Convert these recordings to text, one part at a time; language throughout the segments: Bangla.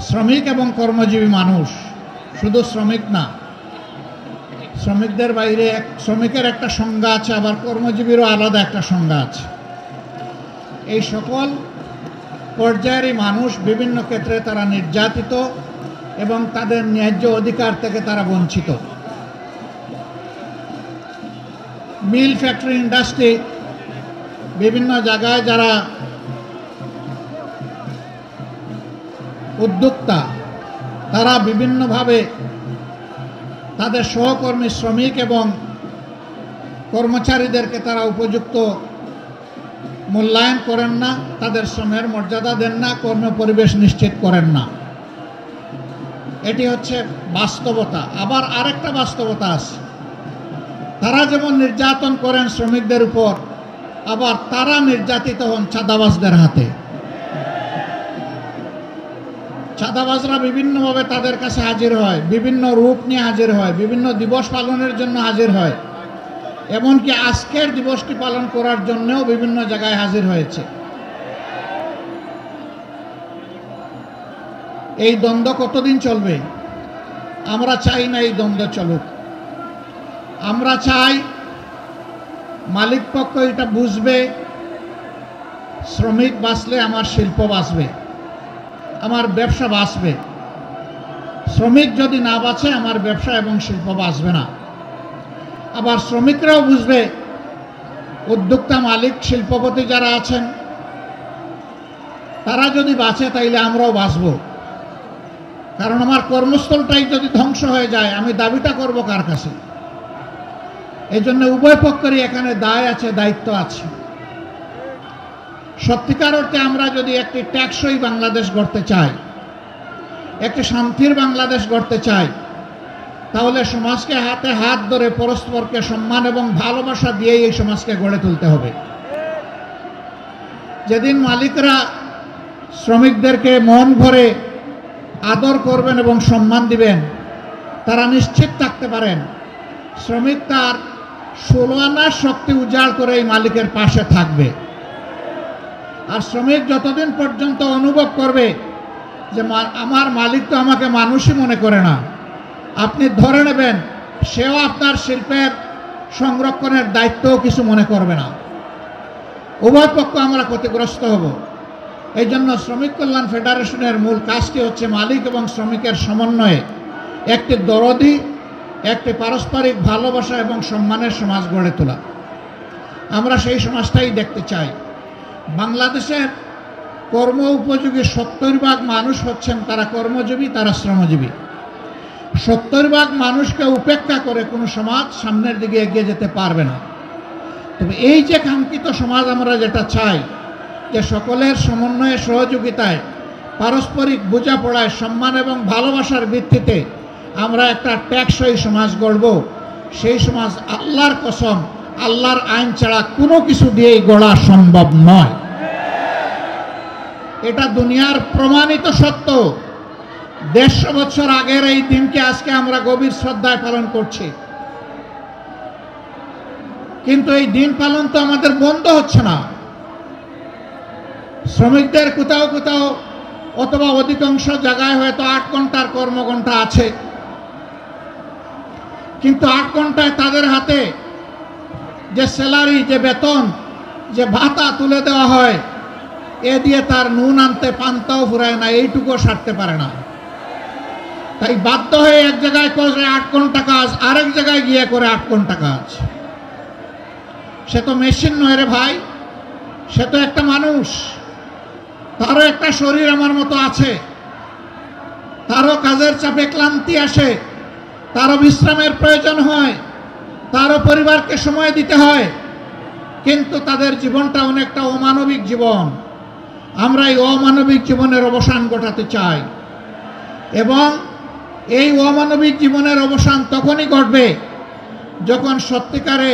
শ্রমিক এবং কর্মজীবী মানুষ, শুধু শ্রমিক না, শ্রমিকদের বাইরে শ্রমিকের একটা সংজ্ঞা আছে, আবার কর্মজীবীরও আলাদা একটা সংজ্ঞা আছে। এই সকল পর্যায়েরই মানুষ বিভিন্ন ক্ষেত্রে তারা নির্যাতিত এবং তাদের ন্যায্য অধিকার থেকে তারা বঞ্চিত। মিল, ফ্যাক্টরি, ইন্ডাস্ট্রি, বিভিন্ন জায়গায় যারা উদ্যোক্তা, তারা বিভিন্নভাবে তাদের সহকর্মী শ্রমিক এবং কর্মচারীদেরকে তারা উপযুক্ত মূল্যায়ন করেন না, তাদের শ্রমের মর্যাদা দেন না, কর্ম পরিবেশ নিশ্চিত করেন না। এটি হচ্ছে বাস্তবতা। আবার আরেকটা বাস্তবতা আছে, তারা যেমন নির্যাতন করেন শ্রমিকদের উপর, আবার তারা নির্যাতিত হন চাঁদাবাজদের হাতে। চাঁদাবাজরা বিভিন্নভাবে তাদের কাছে হাজির হয়, বিভিন্ন রূপ নিয়ে হাজির হয়, বিভিন্ন দিবস পালনের জন্য হাজির হয়, এমনকি আজকের দিবসটি পালন করার জন্যও বিভিন্ন জায়গায় হাজির হয়েছে। এই দ্বন্দ্ব কতদিন চলবে? আমরা চাই না এই দ্বন্দ্ব চলুক। আমরা চাই মালিক পক্ষ এটা বুঝবে, শ্রমিক বাঁচলে আমার শিল্প বাঁচবে, আমার ব্যবসা বাঁচবে। শ্রমিক যদি না বাঁচে আমার ব্যবসা এবং শিল্প বাঁচবে না। আবার শ্রমিকরাও বুঝবে, উদ্যোক্তা, মালিক, শিল্পপতি যারা আছেন তারা যদি বাঁচে তাইলে আমরাও বাঁচব। কারণ আমার কর্মস্থলটাই যদি ধ্বংস হয়ে যায় আমি দাবিটা করব কার কাছে? এই জন্য উভয় পক্ষেরই এখানে দায় আছে, দায়িত্ব আছে। সত্যিকার অর্থে আমরা যদি একটি টেকসই বাংলাদেশ গড়তে চাই, একটি শান্তির বাংলাদেশ গড়তে চাই, তাহলে সমাজকে হাতে হাত ধরে পরস্পরকে সম্মান এবং ভালোবাসা দিয়ে এই সমাজকে গড়ে তুলতে হবে। যেদিন মালিকরা শ্রমিকদেরকে মন ভরে আদর করবেন এবং সম্মান দিবেন, তারা নিশ্চিত থাকতে পারেন শ্রমিক তার 16 আনার শক্তি উজাড় করে এই মালিকের পাশে থাকবে। আর শ্রমিক যতদিন পর্যন্ত অনুভব করবে যে আমার মালিক তো আমাকে মানুষই মনে করে না, আপনি ধরে নেবেন সেও আপনার শিল্পের সংরক্ষণের দায়িত্বও কিছু মনে করবে না। উভয় পক্ষ আমরা ক্ষতিগ্রস্ত হব। এই জন্য শ্রমিক কল্যাণ ফেডারেশনের মূল কাজটি হচ্ছে মালিক এবং শ্রমিকের সমন্বয়ে একটি দরদি, একটি পারস্পরিক ভালোবাসা এবং সম্মানের সমাজ গড়ে তোলা। আমরা সেই সমাজটাই দেখতে চাই। বাংলাদেশের কর্ম উপযোগী 70% মানুষ হচ্ছেন তারা কর্মজীবী, তারা শ্রমজীবী। 70% মানুষকে উপেক্ষা করে কোনো সমাজ সামনের দিকে এগিয়ে যেতে পারবে না। তবে এই যে কাঙ্ক্ষিত সমাজ আমরা যেটা চাই, যে সকলের সমন্বয়ে, সহযোগিতায়, পারস্পরিক বোঝাপড়ায়, সম্মান এবং ভালোবাসার ভিত্তিতে আমরা একটা টেকসই সমাজ গড়ব, সেই সমাজ আল্লাহর কসম, আল্লাহর আইন ছাড়া কোনো কিছু দিয়েই গড়া সম্ভব নয়। এটা দুনিয়ার প্রমাণিত সত্য। 150 বছর আগের এই দিনকে আজকে আমরা গভীর শ্রদ্ধায় পালন করছি, কিন্তু এই দিন পালন তো আমাদের বন্ধ হচ্ছে না। শ্রমিকদের কোথাও কোথাও অথবা অধিকাংশ জায়গায় হয়তো 8 ঘন্টার কর্মঘণ্টা আছে, কিন্তু 8 ঘন্টায় তাদের হাতে যে স্যালারি, যে বেতন, যে ভাতা তুলে দেওয়া হয়, এ দিয়ে তার নুন আনতে পান্তাও ফুরায় না, এইটুকুও সারতে পারে না। তাই বাধ্য হয়ে এক জায়গায় করে 8 ঘন্টা কাজ, আরেক জায়গায় গিয়ে করে 8 ঘন্টা কাজ। সে তো মেশিন নয় রে ভাই, সে তো একটা মানুষ, তারও একটা শরীর আমার মতো আছে, তারও কাজের চাপে ক্লান্তি আসে, তারও বিশ্রামের প্রয়োজন হয়, তারও পরিবারকে সময় দিতে হয়, কিন্তু তাদের জীবনটা অনেকটা অমানবিক জীবন। আমরা এই অমানবিক জীবনের অবসান ঘটাতে চাই, এবং এই অমানবিক জীবনের অবসান তখনই ঘটবে যখন সত্যিকারে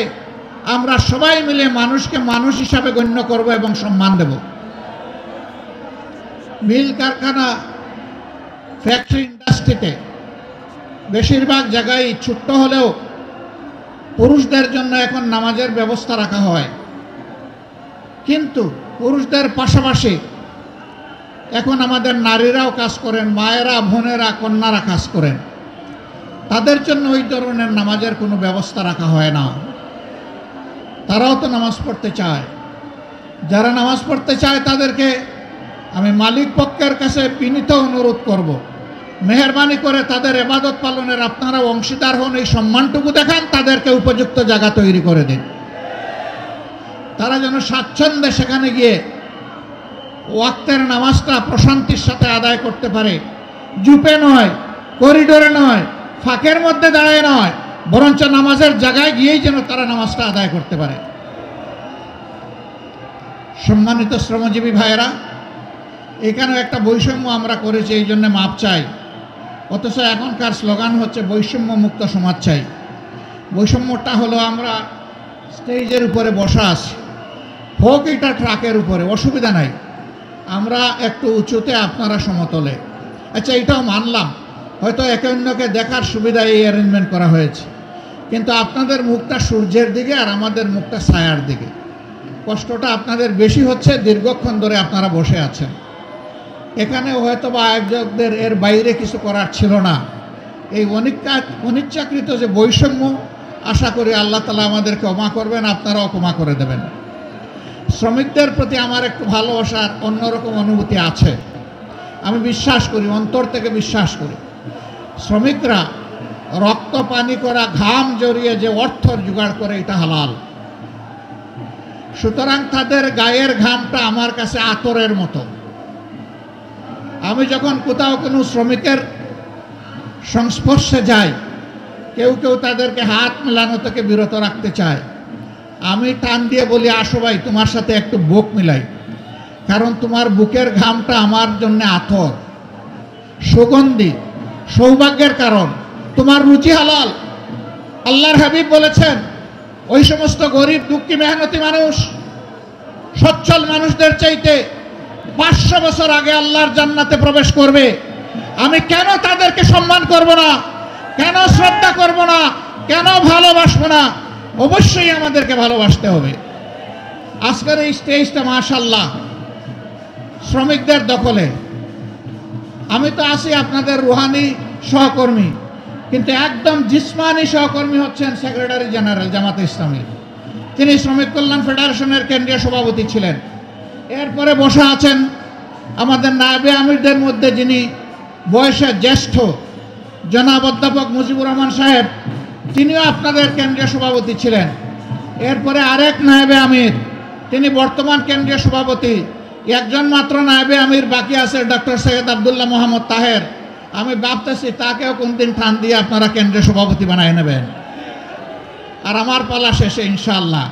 আমরা সবাই মিলে মানুষকে মানুষ হিসাবে গণ্য করব এবং সম্মান দেব। মিল, কারখানা, ফ্যাক্টরি, ইন্ডাস্ট্রিতে বেশিরভাগ জায়গায় ছোট্ট হলেও পুরুষদের জন্য এখন নামাজের ব্যবস্থা রাখা হয়, কিন্তু পুরুষদের পাশাপাশি এখন আমাদের নারীরাও কাজ করেন, মায়েরা, বোনেরা, কন্যারা কাজ করেন। তাদের জন্য ওই ধরনের নামাজের কোনো ব্যবস্থা রাখা হয় না। তারাও তো নামাজ পড়তে চায়। যারা নামাজ পড়তে চায় তাদেরকে আমি মালিক পক্ষের কাছে বিনীত অনুরোধ করব, মেহেরবানি করে তাদের ইবাদত পালনের আপনারা অংশীদার হন, এই সম্মানটুকু দেখান, তাদেরকে উপযুক্ত জায়গা তৈরি করে দিন। তারা যেন স্বাচ্ছন্দ্যে সেখানে গিয়ে ওয়াক্তের নামাজটা প্রশান্তির সাথে আদায় করতে পারে। জুপে নয়, করিডোরে নয়, ফাঁকের মধ্যে দাঁড়ায় নয়, বরঞ্চ নামাজের জায়গায় গিয়েই যেন তারা নামাজটা আদায় করতে পারে। সম্মানিত শ্রমজীবী ভাইয়েরা, এখানেও একটা বৈষম্য আমরা করেছি, এই জন্য মাপ চাই। অথচ এখনকার স্লোগান হচ্ছে বৈষম্য মুক্ত সমাজ চাই। বৈষম্যটা হলো আমরা স্টেজের উপরে বসা আছি, হোক এটা ট্রাকের উপরে, অসুবিধা নাই, আমরা একটু উঁচুতে, আপনারা সমতলে। আচ্ছা, এটাও মানলাম, হয়তো একে অন্যকে দেখার সুবিধা এই অ্যারেঞ্জমেন্ট করা হয়েছে, কিন্তু আপনাদের মুখটা সূর্যের দিকে আর আমাদের মুখটা ছায়ার দিকে। কষ্টটা আপনাদের বেশি হচ্ছে, দীর্ঘক্ষণ ধরে আপনারা বসে আছেন। এখানে হয়তো বা আয়োজকদের এর বাইরে কিছু করার ছিল না। এই অনিচ্ছাকৃত যে বৈষম্য, আশা করি আল্লাহ তাআলা আমাদেরকে ক্ষমা করবেন, আপনারাও ক্ষমা করে দেবেন। শ্রমিকদের প্রতি আমার একটু ভালোবাসার অন্যরকম অনুভূতি আছে। আমি বিশ্বাস করি, অন্তর থেকে বিশ্বাস করি, শ্রমিকরা রক্ত পানি করা, ঘাম জড়িয়ে যে অর্থ জোগাড় করে, এটা হালাল। সুতরাং তাদের গায়ের ঘামটা আমার কাছে আতরের মতো। আমি যখন কোথাও কোনো শ্রমিকের সংস্পর্শে যাই, কেউ কেউ তাদেরকে হাত মেলানো থেকে বিরত রাখতে চায়, আমি টান দিয়ে বলি, আসো ভাই, তোমার সাথে একটু বুক মিলাই, কারণ তোমার বুকের ঘামটা আমার জন্য আতর, সুগন্ধি, সৌভাগ্যের কারণ, তোমার রুচি হালাল। আল্লাহর হাবিব বলেছেন, ওই সমস্ত গরিব, দুঃখী, মেহনতি মানুষ সচ্ছল মানুষদের চাইতে 500 বছর আগে আল্লাহর জান্নাতে প্রবেশ করবে। আমি কেন তাদেরকে সম্মান করব না, কেন শ্রদ্ধা করব না, কেন ভালোবাসবো না? অবশ্যই আমাদেরকে ভালোবাসতে হবে। আজকের এই স্টেজটা মাশাআল্লাহ শ্রমিকদের দখলে। আমি তো আছি আপনাদের রুহানি সহকর্মী, কিন্তু একদম জিসমানি সহকর্মী হচ্ছেন সেক্রেটারি জেনারেল জামাতে ইসলামী। তিনি শ্রমিক কল্যাণ ফেডারেশনের কেন্দ্রীয় সভাপতি ছিলেন। এরপরে বসা আছেন আমাদের নায়েবে আমিরদের মধ্যে যিনি বয়সে জ্যেষ্ঠ, জনাব অধ্যাপক মুজিবুর রহমান সাহেব, তিনিও আপনাদের কেন্দ্রীয় সভাপতি ছিলেন। এরপরে আরেক নায়েবে আমির, তিনি বর্তমান কেন্দ্রীয় সভাপতি। একজন মাত্র নায়েবে আমির বাকি আছে, ডক্টর সৈয়দ আবদুল্লাহ মোহাম্মদ তাহের। আমি ভাবতেছি তাকেও কোনদিন টান দিয়ে আপনারা কেন্দ্রীয় সভাপতি বানায় নেবেন, আর আমার পালা শেষে ইনশাআল্লাহ।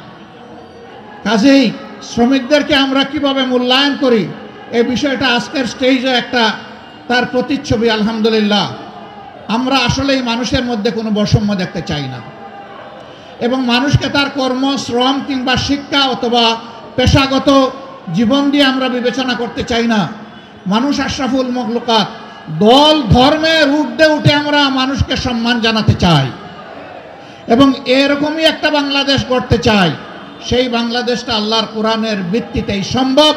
কাজেই শ্রমিকদেরকে আমরা কিভাবে মূল্যায়ন করি, এই বিষয়টা আজকের স্টেজে একটা তার প্রতিচ্ছবি। আলহামদুলিল্লাহ, আমরা আসলেই মানুষের মধ্যে কোনো বৈষম্য দেখতে চাই না, এবং মানুষকে তার কর্ম, শ্রম কিংবা শিক্ষা অথবা পেশাগত জীবন দিয়ে আমরা বিবেচনা করতে চাই না। মানুষ আশরাফুল মখলুকাত, দল ধর্মের ঊর্ধ্বে উঠে আমরা মানুষকে সম্মান জানাতে চাই, এবং এরকমই একটা বাংলাদেশ গড়তে চাই। সেই বাংলাদেশটা আল্লাহর কোরআনের ভিত্তিতেই সম্ভব,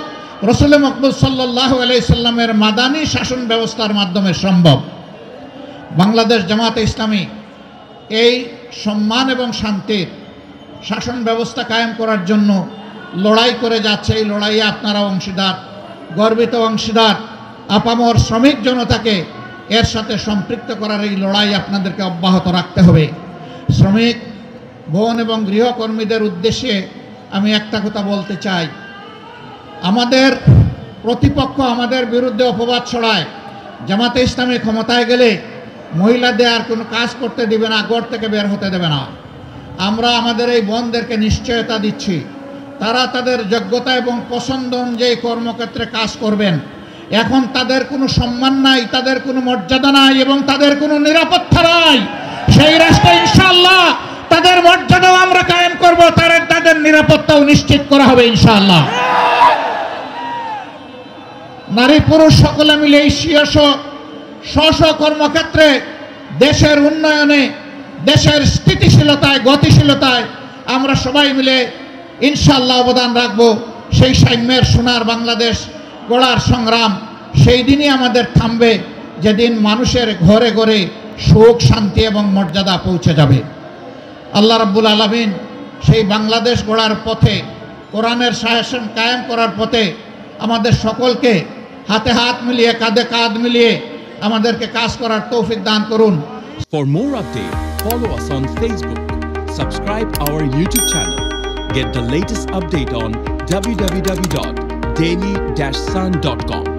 রাসূল মকবুল সাল্লাল্লাহু আলাইহি সাল্লামের মাদানী শাসন ব্যবস্থার মাধ্যমে সম্ভব। বাংলাদেশ জামাতে ইসলামী এই সম্মান এবং শান্তির শাসন ব্যবস্থা কায়েম করার জন্য লড়াই করে যাচ্ছে। এই লড়াইয়ে আপনারা অংশীদার, গর্বিত অংশীদার। আপামর শ্রমিক জনতাকে এর সাথে সম্পৃক্ত করার এই লড়াই আপনাদেরকে অব্যাহত রাখতে হবে। শ্রমিক বোন এবং গৃহকর্মীদের উদ্দেশ্যে আমি একটা কথা বলতে চাই, আমাদের প্রতিপক্ষ আমাদের বিরুদ্ধে অপবাদ ছড়ায়, জামাতে ইসলামী ক্ষমতায় গেলে মহিলাদের আর কোনো কাজ করতে দিবে না, ঘর থেকে বের হতে দেবে না। আমরা আমাদের এই বোনদেরকে নিশ্চয়তা দিচ্ছি, তারা তাদের যোগ্যতা এবং পছন্দ অনুযায়ী কর্মক্ষেত্রে কাজ করবেন। এখন তাদের কোনো সম্মান নাই, তাদের কোনো মর্যাদা নাই, এবং তাদের কোনো নিরাপত্তা নাই। সেই রাস্তায় ইনশাআল্লাহ তাদের মর্যাদাও আমরা কায়েম করব, তাদের নিরাপত্তাও নিশ্চিত করা হবে ইনশাআল্লাহ। নারী পুরুষ সকলে মিলে এই স্ব কর্মক্ষেত্রে দেশের উন্নয়নে, দেশের স্থিতিশীলতায়, গতিশীলতায় আমরা সবাই মিলে ইনশাআল্লাহ অবদান রাখব। সেই সাম্যের সোনার বাংলাদেশ গড়ার সংগ্রাম সেই দিনই আমাদের থামবে, যেদিন মানুষের ঘরে ঘরে সুখ, শান্তি এবং মর্যাদা পৌঁছে যাবে। আল্লাহ রাব্বুল আলামিন সেই বাংলাদেশ গড়ার পথে, কোরআনের শাসন কায়েম করার পথে আমাদের সকলকে হাতে হাত মিলিয়ে, কাঁধে কাঁধ মিলিয়ে আমাদেরকে কাজ করার তৌফিক দান করুন। For more updates, follow us on Facebook, subscribe our YouTube channel, get the latest update on www.daily-sun.com.